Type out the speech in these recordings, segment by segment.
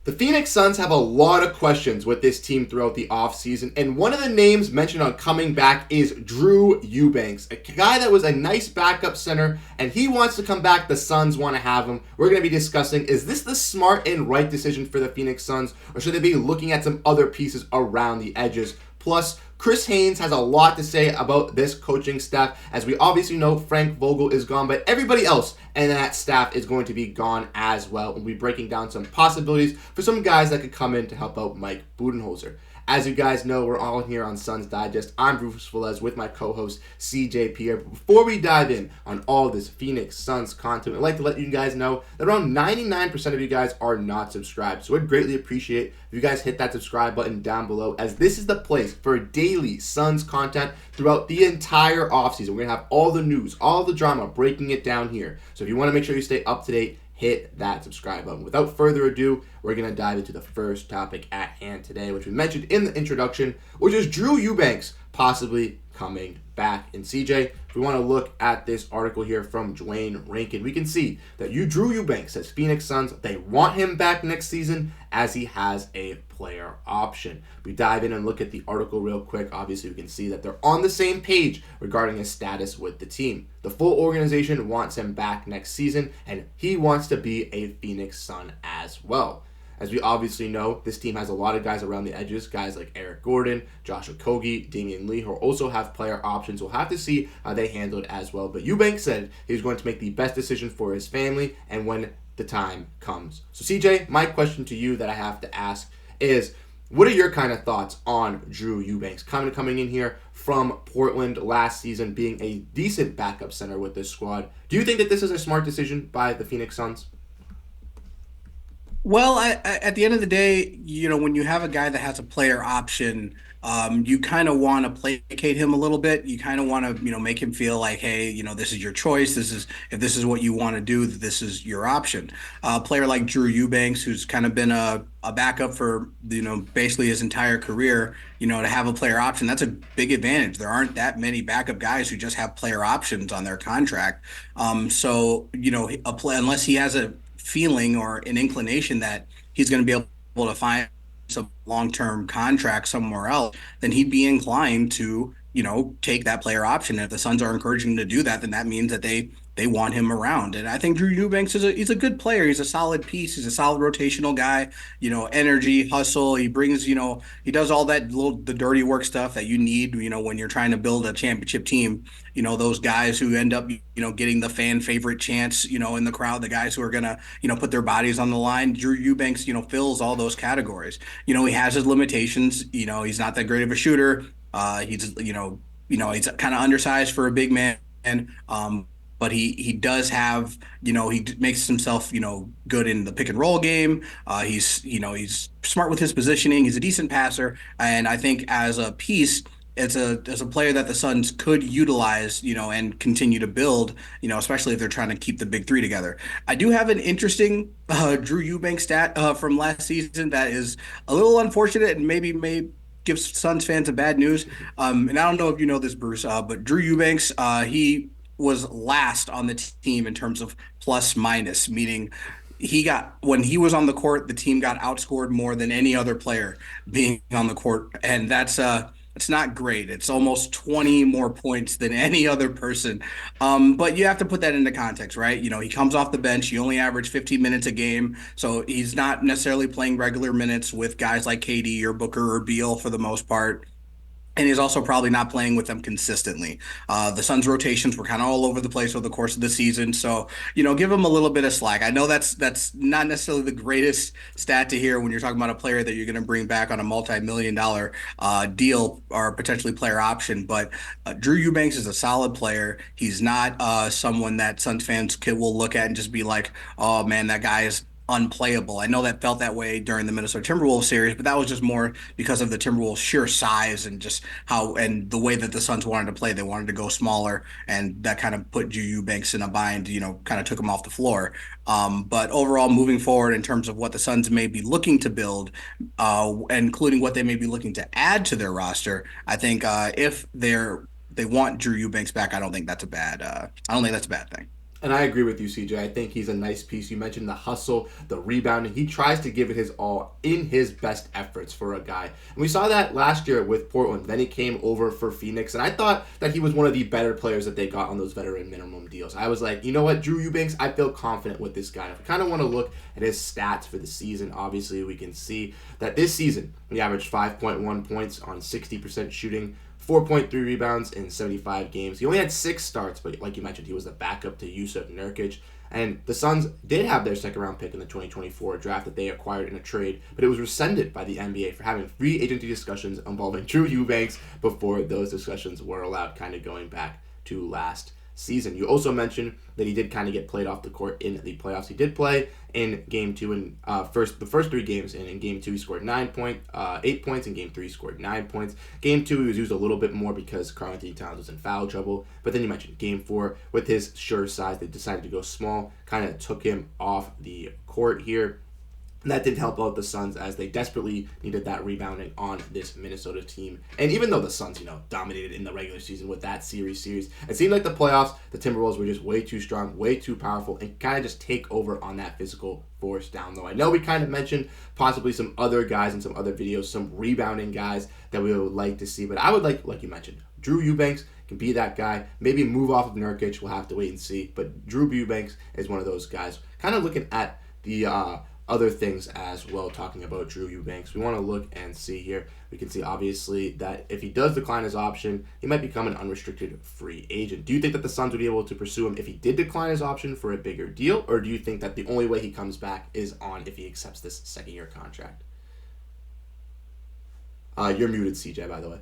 The Phoenix Suns have a lot of questions with this team throughout the offseason, and one of the names mentioned on coming back is Drew Eubanks, a guy that was a nice backup center, and he wants to come back. The Suns want to have him. We're going to be discussing, is this the smart and right decision for the Phoenix Suns, or should they be looking at some other pieces around the edges? Plus, Chris Haynes has a lot to say about this coaching staff. As we obviously know, Frank Vogel is gone, but everybody else and that staff is going to be gone as well. We'll be breaking down some possibilities for some guys that could come in to help out Mike Budenholzer. As you guys know, we're all here on Suns Digest. I'm Bruce Veliz with my co-host C.J. Pierre. But before we dive in on all this Phoenix Suns content, I'd like to let you guys know that around 99% of you guys are not subscribed. So I'd greatly appreciate if you guys hit that subscribe button down below, as this is the place for daily Suns content throughout the entire offseason. We're going to have all the news, all the drama, breaking it down here. So if you want to make sure you stay up to date, hit that subscribe button. Without further ado, we're going to dive into the first topic at hand today, which we mentioned in the introduction, which is Drew Eubanks possibly coming back. And CJ, if we want to look at this article here from Dwayne Rankin, we can see that Drew Eubanks says Phoenix Suns, they want him back next season as he has a player option. We dive in and look at the article real quick. Obviously, we can see that they're on the same page regarding his status with the team. The full organization wants him back next season, and he wants to be a Phoenix Sun as well. As we obviously know, this team has a lot of guys around the edges, guys like Eric Gordon, Josh Okogie, Damian Lee, who also have player options. We'll have to see how they handle it as well. But Eubanks said he was going to make the best decision for his family and when the time comes. So CJ, my question to you that I have to ask is, what are your kind of thoughts on Drew Eubanks coming in here from Portland last season, being a decent backup center with this squad? Do you think that this is a smart decision by the Phoenix Suns? Well, at the end of the day, when you have a guy that has a player option, you kind of want to placate him a little bit. You kind of want to, make him feel like, hey, this is your choice. If this is what you want to do, this is your option. A player like Drew Eubanks, who's kind of been a backup for, basically his entire career, to have a player option, that's a big advantage. There aren't that many backup guys who just have player options on their contract. So, unless he has a feeling or an inclination that he's going to be able to find some long-term contract somewhere else, then he'd be inclined to, take that player option. And if the Suns are encouraging him to do that, then that means that they want him around. And I think Drew Eubanks he's a good player. He's a solid piece. He's a solid rotational guy. Energy, hustle. He brings, he does all the dirty work stuff that you need, when you're trying to build a championship team. Those guys who end up, getting the fan favorite chants, in the crowd, the guys who are gonna, put their bodies on the line. Drew Eubanks, fills all those categories. He has his limitations. He's not that great of a shooter. He's kind of undersized for a big man. But he does have, he makes himself, good in the pick and roll game. He's smart with his positioning. He's a decent passer. And I think as a piece, as a player that the Suns could utilize, and continue to build, especially if they're trying to keep the big three together. I do have an interesting Drew Eubanks stat from last season that is a little unfortunate and maybe may give Suns fans a bad news. And I don't know if you know this, Bruce, but Drew Eubanks, he was last on the team in terms of plus minus, meaning when he was on the court, the team got outscored more than any other player being on the court. And that's it's not great. It's almost 20 more points than any other person. But you have to put that into context, right? He comes off the bench. He only averaged 15 minutes a game. So he's not necessarily playing regular minutes with guys like KD or Booker or Beal for the most part. And he's also probably not playing with them consistently. The Suns' rotations were kind of all over the place over the course of the season. So, give him a little bit of slack. I know that's not necessarily the greatest stat to hear when you're talking about a player that you're going to bring back on a multi-million-dollar deal or potentially player option. But Drew Eubanks is a solid player. He's not someone that Suns fans will look at and just be like, oh, man, that guy is unplayable. I know that felt that way during the Minnesota Timberwolves series, but that was just more because of the Timberwolves' sheer size and just and the way that the Suns wanted to play. They wanted to go smaller, and that kind of put Drew Eubanks in a bind, kind of took him off the floor. But overall, moving forward in terms of what the Suns may be looking to build, including what they may be looking to add to their roster, I think if they want Drew Eubanks back, I don't think that's a bad thing. And I agree with you, CJ. I think he's a nice piece. You mentioned the hustle, the rebounding. He tries to give it his all in his best efforts for a guy. And we saw that last year with Portland. Then he came over for Phoenix. And I thought that he was one of the better players that they got on those veteran minimum deals. I was like, you know what, Drew Eubanks, I feel confident with this guy. If we kind of want to look at his stats for the season, obviously we can see that this season he averaged 5.1 points on 60% shooting, 4.3 rebounds in 75 games. He only had 6 starts, but like you mentioned, he was the backup to Yusuf Nurkic. And the Suns did have their second-round pick in the 2024 draft that they acquired in a trade, but it was rescinded by the NBA for having free agency discussions involving Drew Eubanks before those discussions were allowed, kind of going back to last season. You also mentioned that he did kind of get played off the court in the playoffs. He did play in Game 2 and the first 3 games, and in Game 2 he scored 8 points. In Game 3 he scored 9 points. Game 2 he was used a little bit more because Karl-Anthony Towns was in foul trouble. But then you mentioned Game 4 with his sure size, they decided to go small, kind of took him off the court here. And that did help out the Suns as they desperately needed that rebounding on this Minnesota team. And even though the Suns, dominated in the regular season with that series, it seemed like the playoffs, the Timberwolves were just way too strong, way too powerful, and kind of just take over on that physical force down low. I know we kind of mentioned possibly some other guys in some other videos, some rebounding guys that we would like to see, but I would like you mentioned, Drew Eubanks can be that guy. Maybe move off of Nurkic, we'll have to wait and see. But Drew Eubanks is one of those guys. Kind of looking at the other things as well, talking about Drew Eubanks. We want to look and see here. We can see obviously that if he does decline his option, he might become an unrestricted free agent. Do you think that the Suns would be able to pursue him if he did decline his option for a bigger deal, or do you think that the only way he comes back is on if he accepts this second-year contract? You're muted, CJ, by the way.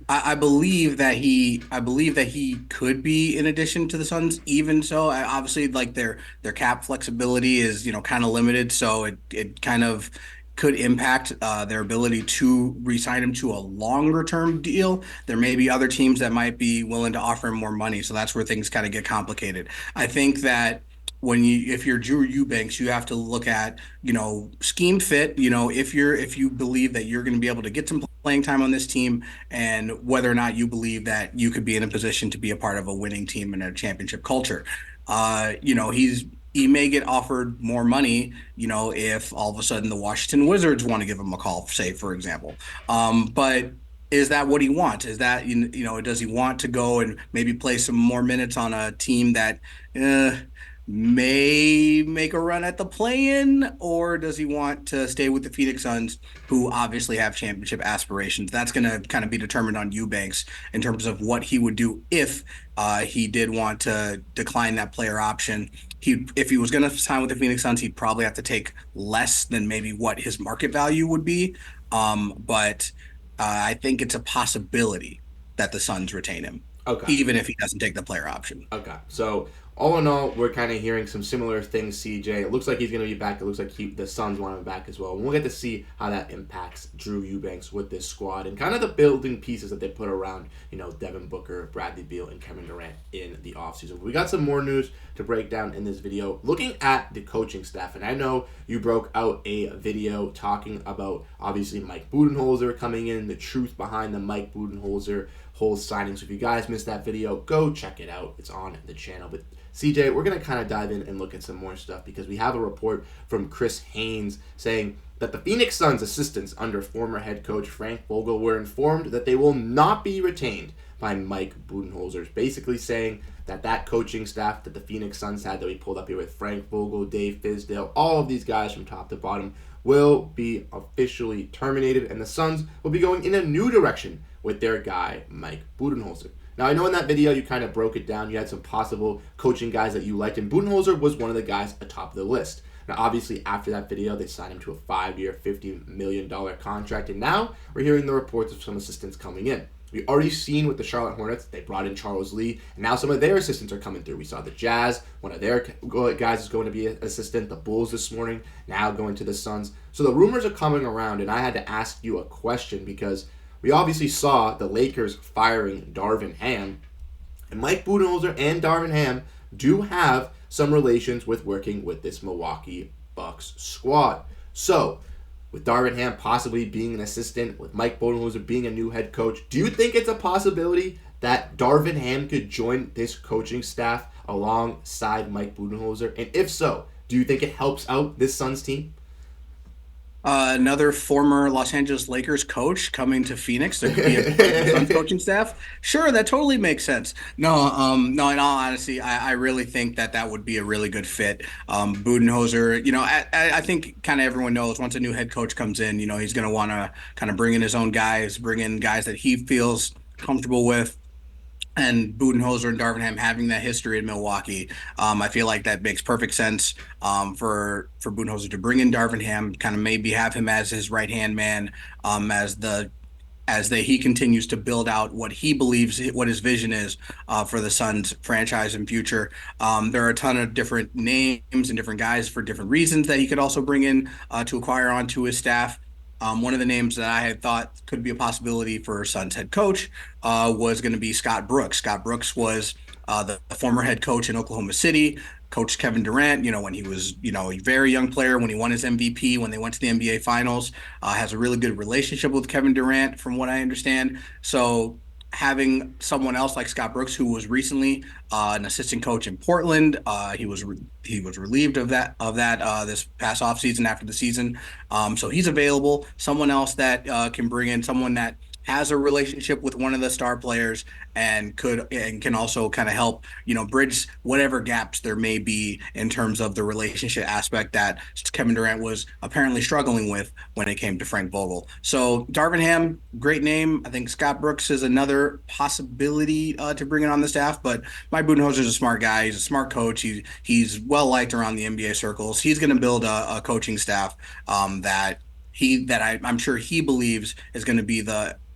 I believe that he could be in addition to the Suns. Even so, obviously, like their cap flexibility is kind of limited, so it kind of could impact their ability to re-sign him to a longer term deal. There may be other teams that might be willing to offer him more money, so that's where things kind of get complicated. I think that if you're Drew Eubanks, you have to look at scheme fit. If you believe that you're going to be able to get some playing time on this team, and whether or not you believe that you could be in a position to be a part of a winning team and a championship culture. He may get offered more money, if all of a sudden the Washington Wizards want to give him a call, say, for example. But is that what he wants? Is that, does he want to go and maybe play some more minutes on a team that may make a run at the play-in, or does he want to stay with the Phoenix Suns, who obviously have championship aspirations? That's going to kind of be determined on Eubanks in terms of what he would do if he did want to decline that player option. If he was going to sign with the Phoenix Suns, he'd probably have to take less than maybe what his market value would be. But I think it's a possibility that the Suns retain him. Okay. Even if he doesn't take the player option. Okay. So all in all, we're kind of hearing some similar things, CJ. It looks like he's going to be back. It looks like the Suns want him back as well. And we'll get to see how that impacts Drew Eubanks with this squad and kind of the building pieces that they put around, Devin Booker, Bradley Beal, and Kevin Durant in the offseason. We got some more news to break down in this video, looking at the coaching staff. And I know you broke out a video talking about, obviously, Mike Budenholzer coming in, the truth behind the Mike Budenholzer whole signing. So if you guys missed that video, go check it out. It's on the channel. But CJ, we're going to kind of dive in and look at some more stuff because we have a report from Chris Haynes saying that the Phoenix Suns assistants under former head coach Frank Vogel were informed that they will not be retained by Mike Budenholzer, basically saying that coaching staff that the Phoenix Suns had that we pulled up here with Frank Vogel, Dave Fizdale, all of these guys from top to bottom will be officially terminated, and the Suns will be going in a new direction with their guy, Mike Budenholzer. Now, I know in that video you kind of broke it down. You had some possible coaching guys that you liked, and Budenholzer was one of the guys atop of the list. Now, obviously, after that video, they signed him to a 5-year, $50 million contract, and now we're hearing the reports of some assistants coming in. We already seen with the Charlotte Hornets, they brought in Charles Lee, and now some of their assistants are coming through. We saw the Jazz, one of their guys is going to be an assistant, the Bulls this morning, now going to the Suns. So the rumors are coming around, and I had to ask you a question because we obviously saw the Lakers firing Darvin Ham, and Mike Budenholzer and Darvin Ham do have some relations with working with this Milwaukee Bucks squad. So, with Darvin Ham possibly being an assistant, with Mike Budenholzer being a new head coach, do you think it's a possibility that Darvin Ham could join this coaching staff alongside Mike Budenholzer? And if so, do you think it helps out this Suns team? Another former Los Angeles Lakers coach coming to Phoenix to be a part of the Suns coaching staff. Sure, that totally makes sense. No. In all honesty, I really think that that would be a really good fit. Budenholzer, I think kind of everyone knows once a new head coach comes in, he's going to want to kind of bring in his own guys, bring in guys that he feels comfortable with. And Budenholzer and Darvin Ham having that history in Milwaukee, I feel like that makes perfect sense for Budenholzer to bring in Darvin Ham, kind of maybe have him as his right hand man, he continues to build out what he believes what his vision is for the Suns franchise and future. There are a ton of different names and different guys for different reasons that he could also bring in to acquire onto his staff. One of the names that I had thought could be a possibility for Suns head coach was going to be Scott Brooks. Scott Brooks was the former head coach in Oklahoma City, coached Kevin Durant, when he was, a very young player, when he won his MVP, when they went to the NBA Finals, has a really good relationship with Kevin Durant, from what I understand. So having someone else like Scott Brooks, who was recently an assistant coach in Portland, he was relieved of that this past offseason after the season. So he's available. Someone else that can bring in someone that has a relationship with one of the star players and can also kind of help, bridge whatever gaps there may be in terms of the relationship aspect that Kevin Durant was apparently struggling with when it came to Frank Vogel. So Darvin Ham, great name. I think Scott Brooks is another possibility to bring it on the staff, but Mike Budenholzer is a smart guy. He's a smart coach. He's well liked around the NBA circles. He's going to build a coaching staff I'm sure he believes is going to be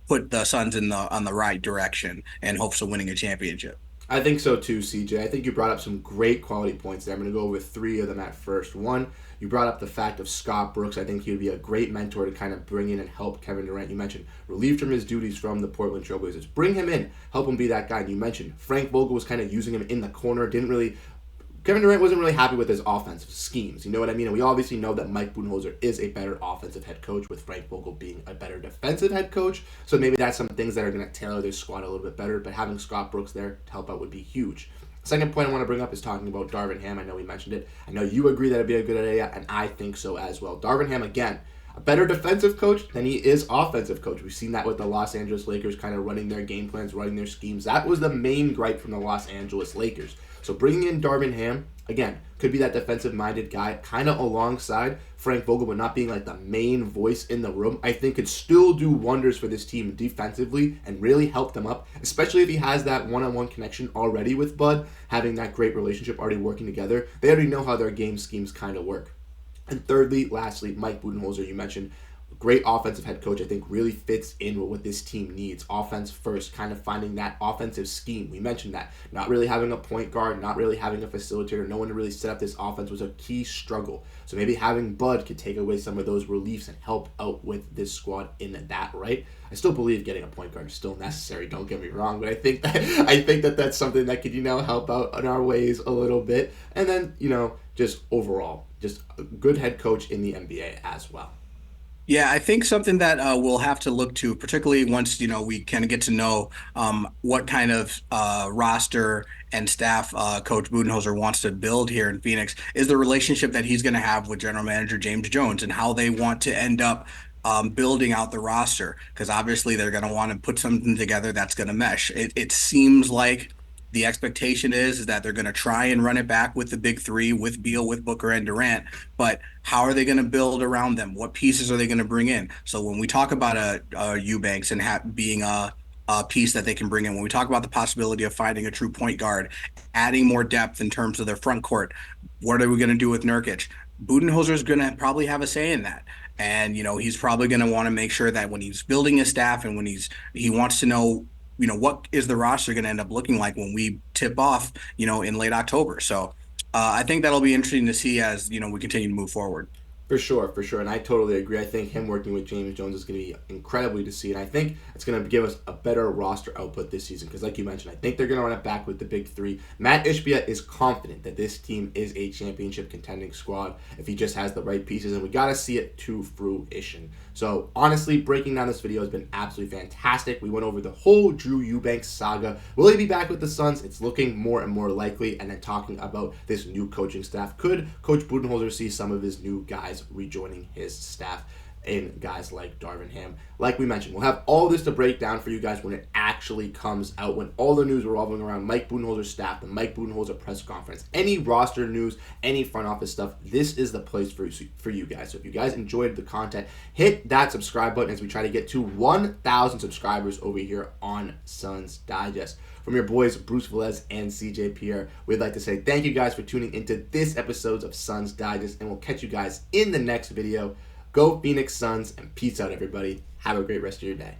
put the Suns on the right direction and hopes of winning a championship. I think so too, CJ. I think you brought up some great quality points there. I'm going to go with three of them at first. One, you brought up the fact of Scott Brooks. I think he would be a great mentor to kind of bring in and help Kevin Durant. You mentioned relieved from his duties from the Portland Trailblazers. Bring him in, help him be that guy. And you mentioned Frank Vogel was kind of using him in the corner, Kevin Durant wasn't really happy with his offensive schemes. You know what I mean? And we obviously know that Mike Budenholzer is a better offensive head coach, with Frank Vogel being a better defensive head coach. So maybe that's some things that are going to tailor their squad a little bit better. But having Scott Brooks there to help out would be huge. Second point I want to bring up is talking about Darvin Ham. I know we mentioned it. I know you agree that it'd be a good idea, and I think so as well. Darvin Ham, again, a better defensive coach than he is offensive coach. We've seen that with the Los Angeles Lakers kind of running their game plans, running their schemes. That was the main gripe from the Los Angeles Lakers. So bringing in Darvin Ham, again, could be that defensive-minded guy, kind of alongside Frank Vogel, but not being like the main voice in the room, I think could still do wonders for this team defensively and really help them up, especially if he has that one-on-one connection already with Bud, having that great relationship already working together. They already know how their game schemes kind of work. And thirdly, lastly, Mike Budenholzer, you mentioned, great offensive head coach, I think really fits in with what this team needs. Offense first, kind of finding that offensive scheme. We mentioned that. Not really having a point guard, not really having a facilitator, no one to really set up this offense was a key struggle. So maybe having Bud could take away some of those reliefs and help out with this squad in that, right? I still believe getting a point guard is still necessary, don't get me wrong, but I think that that's something that could, help out in our ways a little bit. And then, just overall, just a good head coach in the NBA as well. Yeah, I think something that we'll have to look to, particularly once we kind of get to know what kind of roster and staff Coach Budenholzer wants to build here in Phoenix, is the relationship that he's going to have with General Manager James Jones and how they want to end up building out the roster. Because obviously they're going to want to put something together that's going to mesh. It seems like the expectation is that they're going to try and run it back with the big three, with Beal, with Booker, and Durant. But how are they going to build around them? What pieces are they going to bring in? So when we talk about a Eubanks and being a piece that they can bring in, when we talk about the possibility of finding a true point guard, adding more depth in terms of their front court, what are we going to do with Nurkic? Budenholzer is going to probably have a say in that. And, he's probably going to want to make sure that when he's building his staff and when he wants to know, what is the roster going to end up looking like when we tip off, in late October. So I think that'll be interesting to see as, we continue to move forward. For sure, for sure. And I totally agree. I think him working with James Jones is going to be incredibly to see. And I think it's going to give us a better roster output this season. Because like you mentioned, I think they're going to run it back with the big three. Matt Ishbia is confident that this team is a championship contending squad if he just has the right pieces. And we got to see it to fruition. So honestly, breaking down this video has been absolutely fantastic. We went over the whole Drew Eubanks saga. Will he be back with the Suns? It's looking more and more likely. And then talking about this new coaching staff. Could Coach Budenholzer see some of his new guys rejoining his staff in guys like Darvin Ham? Like we mentioned, we'll have all this to break down for you guys when it actually comes out, when all the news revolving around Mike Budenholzer's staff, the Mike Budenholzer press conference, any roster news, any front office stuff. This is the place for you guys. So if you guys enjoyed the content, hit that subscribe button as we try to get to 1,000 subscribers over here on Suns Digest. From your boys, Bruce Veliz and C.J. Pierre, we'd like to say thank you guys for tuning into this episode of Suns Digest, and we'll catch you guys in the next video. Go Phoenix Suns, and peace out, everybody. Have a great rest of your day.